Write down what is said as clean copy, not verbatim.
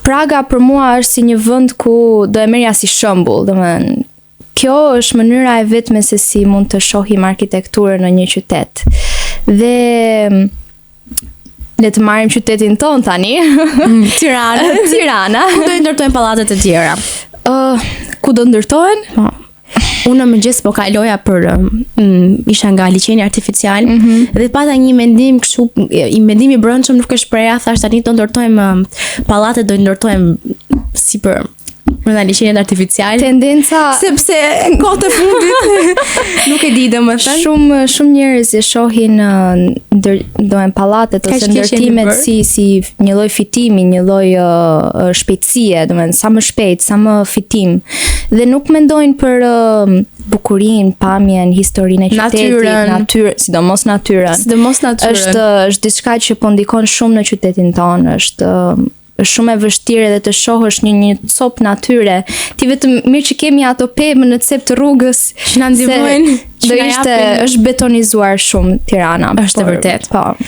Praga për mua është si një vend ku do e merja si shembull, domethënë kjo është mënyra e vetme se si mund të shohim arkitekturën në një qytet. Dhe le të marrim qytetin ton tani, Tirana. Ku do i ndërtojnë pallatet e tjera? Ku do ndërtohen? Unë mëngjes po kaloja për isha nga liçeni artificial dhe pata një mendim kështu, mendim i brendshëm nuk është preja, thash tani do ndërtojmë pallatet, do i ndërtojmë si për nga liçenit artificial. Tendenca sepse kohët e fundit nuk e di domethënë. Shumë njerëz e shohin dohen pallatet ose ndërtimet si një lloj fitimi, një lloj shpejtësie, domethënë sa më shpejt, sa më fitim. Dhe nuk mendojnë për bukurinë, pamjen, historinë e qytetit, natyrën, sidomos natyrën. Është diçka që po ndikon shumë në qytetin tonë, është shumë e vështirë edhe të shohësh një cop natyre. Ti vetëm mirë që kemi ato pemë në cep të rrugës që na ndihmojnë. Është betonizuar shumë Tirana. Është vërtet. Po.